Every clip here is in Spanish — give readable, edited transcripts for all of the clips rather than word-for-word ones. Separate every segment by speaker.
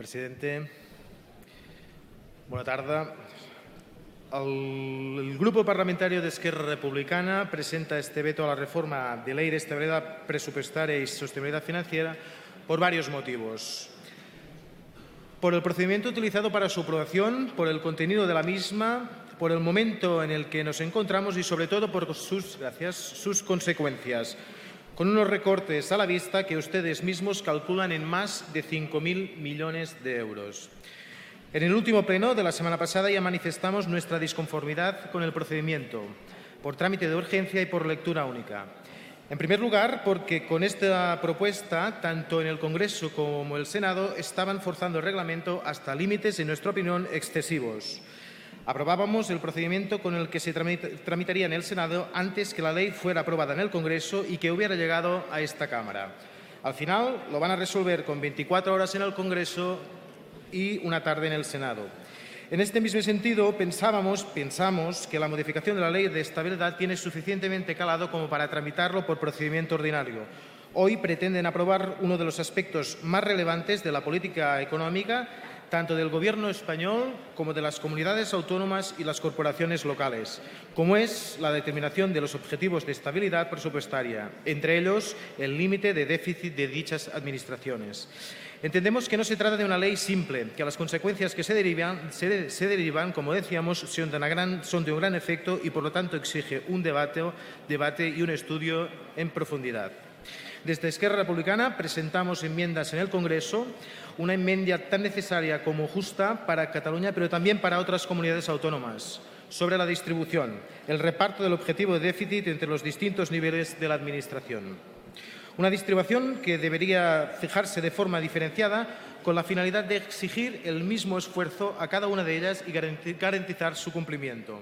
Speaker 1: presidente. Bona tarda. El Grupo Parlamentario de Esquerra Republicana presenta este veto a la reforma de Ley de Estabilidad Presupuestaria y Sostenibilidad Financiera por varios motivos. Por el procedimiento utilizado para su aprobación, por el contenido de la misma, por el momento en el que nos encontramos y, sobre todo, por sus consecuencias, con unos recortes a la vista que ustedes mismos calculan en más de 5.000 millones de euros. En el último pleno de la semana pasada ya manifestamos nuestra disconformidad con el procedimiento, por trámite de urgencia y por lectura única. En primer lugar, porque con esta propuesta, tanto en el Congreso como en el Senado, estaban forzando el reglamento hasta límites, en nuestra opinión, excesivos. Aprobábamos el procedimiento con el que se tramitaría en el Senado antes que la ley fuera aprobada en el Congreso y que hubiera llegado a esta Cámara. Al final lo van a resolver con 24 horas en el Congreso y una tarde en el Senado. En este mismo sentido, pensamos que la modificación de la Ley de Estabilidad tiene suficientemente calado como para tramitarlo por procedimiento ordinario. Hoy pretenden aprobar uno de los aspectos más relevantes de la política económica, tanto del Gobierno español como de las comunidades autónomas y las corporaciones locales, como es la determinación de los objetivos de estabilidad presupuestaria, entre ellos el límite de déficit de dichas administraciones. Entendemos que no se trata de una ley simple, que las consecuencias que se derivan, como decíamos, son de un gran efecto y, por lo tanto, exige un debate y un estudio en profundidad. Desde Esquerra Republicana presentamos enmiendas en el Congreso, una enmienda tan necesaria como justa para Cataluña, pero también para otras comunidades autónomas, sobre la distribución, el reparto del objetivo de déficit entre los distintos niveles de la Administración. Una distribución que debería fijarse de forma diferenciada con la finalidad de exigir el mismo esfuerzo a cada una de ellas y garantizar su cumplimiento.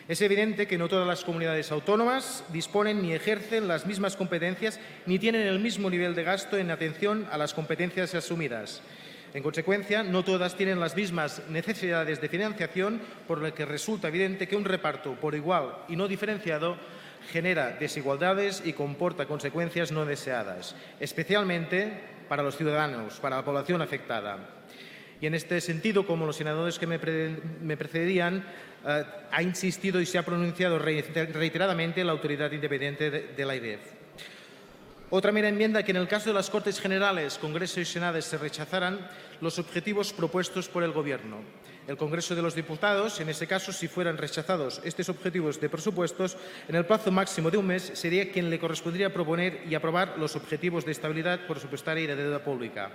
Speaker 1: Es evidente que no todas las comunidades autónomas disponen ni ejercen las mismas competencias ni tienen el mismo nivel de gasto en atención a las competencias asumidas. En consecuencia, no todas tienen las mismas necesidades de financiación, por lo que resulta evidente que un reparto por igual y no diferenciado genera desigualdades y comporta consecuencias no deseadas, especialmente para los ciudadanos, para la población afectada. Y en este sentido, como los senadores que me precedían, ha insistido y se ha pronunciado reiteradamente la Autoridad Independiente de la AIREF. Otra mera enmienda que en el caso de las Cortes Generales, Congreso y Senado se rechazaran los objetivos propuestos por el Gobierno. El Congreso de los Diputados, en ese caso, si fueran rechazados estos objetivos de presupuestos, en el plazo máximo de un mes sería quien le correspondería proponer y aprobar los objetivos de estabilidad presupuestaria y de deuda pública.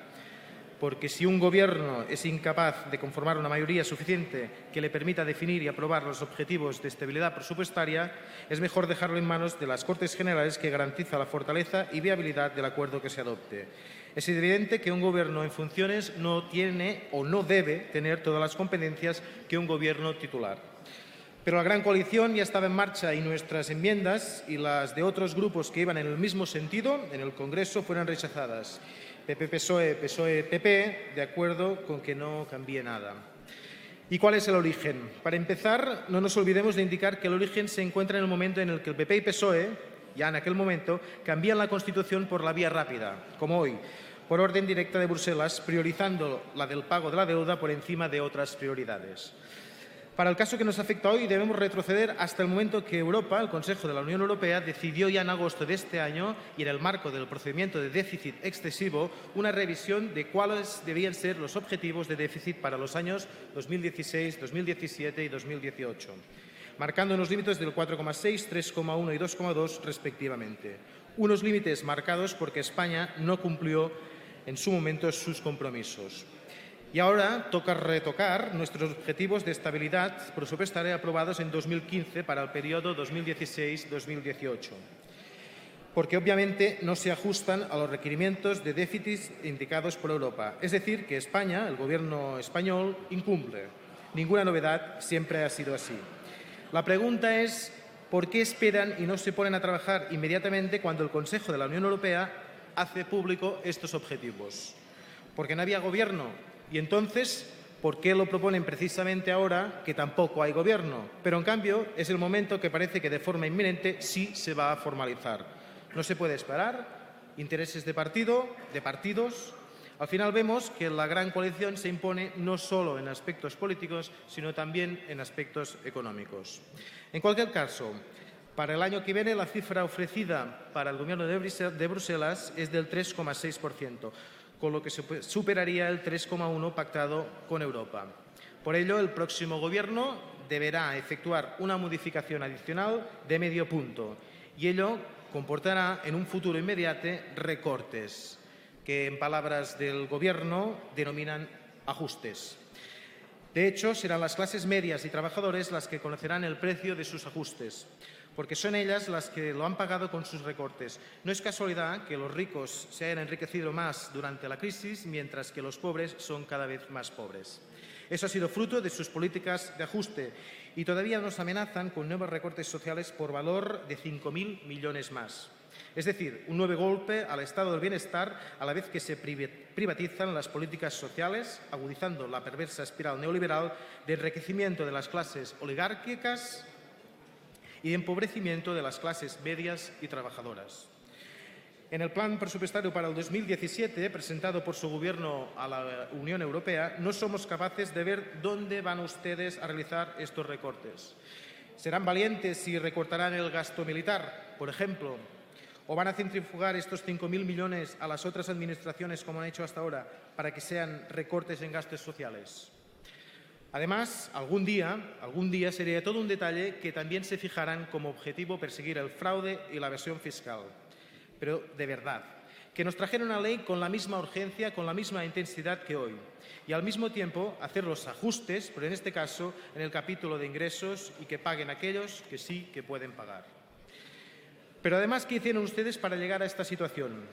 Speaker 1: Porque si un Gobierno es incapaz de conformar una mayoría suficiente que le permita definir y aprobar los objetivos de estabilidad presupuestaria, es mejor dejarlo en manos de las Cortes Generales, que garantiza la fortaleza y viabilidad del acuerdo que se adopte. Es evidente que un Gobierno en funciones no tiene o no debe tener todas las competencias que un Gobierno titular. Pero la gran coalición ya estaba en marcha y nuestras enmiendas y las de otros grupos que iban en el mismo sentido en el Congreso fueron rechazadas. PP-PSOE, PSOE-PP, de acuerdo con que no cambie nada. ¿Y cuál es el origen? Para empezar, no nos olvidemos de indicar que el origen se encuentra en el momento en el que el PP y PSOE, ya en aquel momento, cambian la Constitución por la vía rápida, como hoy, por orden directa de Bruselas, priorizando la del pago de la deuda por encima de otras prioridades. Para el caso que nos afecta hoy, debemos retroceder hasta el momento que Europa, el Consejo de la Unión Europea, decidió ya en agosto de este año, y en el marco del procedimiento de déficit excesivo, una revisión de cuáles debían ser los objetivos de déficit para los años 2016, 2017 y 2018, marcando unos límites del 4,6, 3,1 y 2,2 respectivamente. Unos límites marcados porque España no cumplió en su momento sus compromisos. Y ahora toca retocar nuestros objetivos de estabilidad presupuestaria aprobados en 2015 para el periodo 2016-2018, porque obviamente no se ajustan a los requerimientos de déficit indicados por Europa. Es decir, que España, el Gobierno español, incumple. Ninguna novedad, siempre ha sido así. La pregunta es, ¿por qué esperan y no se ponen a trabajar inmediatamente cuando el Consejo de la Unión Europea hace público estos objetivos? ¿Porque no había Gobierno? Y entonces, ¿por qué lo proponen precisamente ahora que tampoco hay Gobierno? Pero, en cambio, es el momento que parece que de forma inminente sí se va a formalizar. No se puede esperar. Intereses de partidos. Al final vemos que la gran coalición se impone no solo en aspectos políticos, sino también en aspectos económicos. En cualquier caso, para el año que viene la cifra ofrecida para el Gobierno de Bruselas es del 3,6%, con lo que se superaría el 3,1% pactado con Europa. Por ello, el próximo Gobierno deberá efectuar una modificación adicional de medio punto y ello comportará en un futuro inmediato recortes, que en palabras del Gobierno denominan ajustes. De hecho, serán las clases medias y trabajadores las que conocerán el precio de sus ajustes, porque son ellas las que lo han pagado con sus recortes. No es casualidad que los ricos se hayan enriquecido más durante la crisis, mientras que los pobres son cada vez más pobres. Eso ha sido fruto de sus políticas de ajuste y todavía nos amenazan con nuevos recortes sociales por valor de 5.000 millones más. Es decir, un nuevo golpe al estado del bienestar a la vez que se privatizan las políticas sociales, agudizando la perversa espiral neoliberal de enriquecimiento de las clases oligárquicas y de empobrecimiento de las clases medias y trabajadoras. En el plan presupuestario para el 2017, presentado por su Gobierno a la Unión Europea, no somos capaces de ver dónde van ustedes a realizar estos recortes. ¿Serán valientes y recortarán el gasto militar, por ejemplo? ¿O van a centrifugar estos 5.000 millones a las otras administraciones, como han hecho hasta ahora, para que sean recortes en gastos sociales? Además, algún día sería todo un detalle que también se fijaran como objetivo perseguir el fraude y la evasión fiscal. Pero de verdad, que nos trajeran una ley con la misma urgencia, con la misma intensidad que hoy, y al mismo tiempo hacer los ajustes, pero en este caso en el capítulo de ingresos, y que paguen aquellos que sí que pueden pagar. Pero además, ¿qué hicieron ustedes para llegar a esta situación?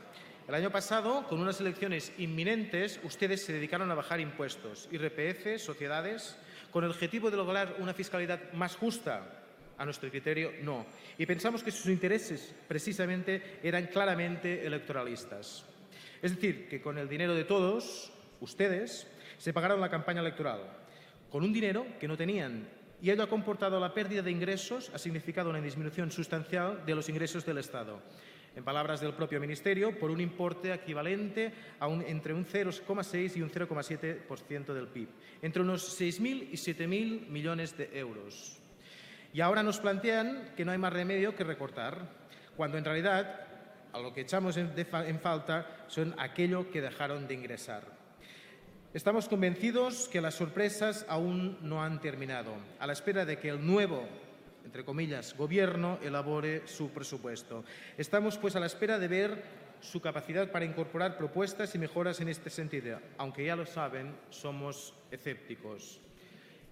Speaker 1: El año pasado, con unas elecciones inminentes, ustedes se dedicaron a bajar impuestos, IRPF, sociedades, con el objetivo de lograr una fiscalidad más justa. A nuestro criterio, no. Y pensamos que sus intereses, precisamente, eran claramente electoralistas. Es decir, que con el dinero de todos, ustedes, se pagaron la campaña electoral, con un dinero que no tenían. Y ello ha comportado la pérdida de ingresos, ha significado una disminución sustancial de los ingresos del Estado. En palabras del propio Ministerio, por un importe equivalente a entre un 0,6 y un 0,7% del PIB, entre unos 6.000 y 7.000 millones de euros. Y ahora nos plantean que no hay más remedio que recortar, cuando en realidad a lo que echamos en falta son aquello que dejaron de ingresar. Estamos convencidos que las sorpresas aún no han terminado, a la espera de que el nuevo, entre comillas, Gobierno elabore su presupuesto. Estamos, pues, a la espera de ver su capacidad para incorporar propuestas y mejoras en este sentido, aunque ya lo saben, somos escépticos.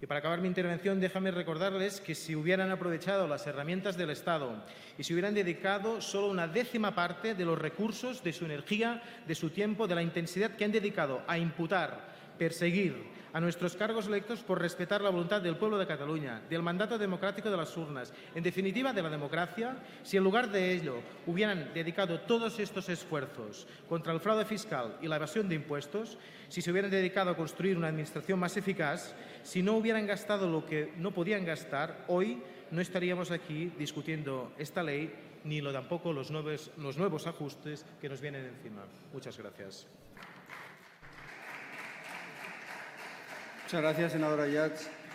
Speaker 1: Y para acabar mi intervención, déjame recordarles que si hubieran aprovechado las herramientas del Estado y si hubieran dedicado solo una décima parte de los recursos, de su energía, de su tiempo, de la intensidad que han dedicado a imputar, perseguir a nuestros cargos electos por respetar la voluntad del pueblo de Cataluña, del mandato democrático de las urnas, en definitiva de la democracia, si en lugar de ello hubieran dedicado todos estos esfuerzos contra el fraude fiscal y la evasión de impuestos, si se hubieran dedicado a construir una administración más eficaz, si no hubieran gastado lo que no podían gastar, hoy no estaríamos aquí discutiendo esta ley ni tampoco los nuevos ajustes que nos vienen encima. Muchas gracias.
Speaker 2: Muchas gracias, senadora Ayats.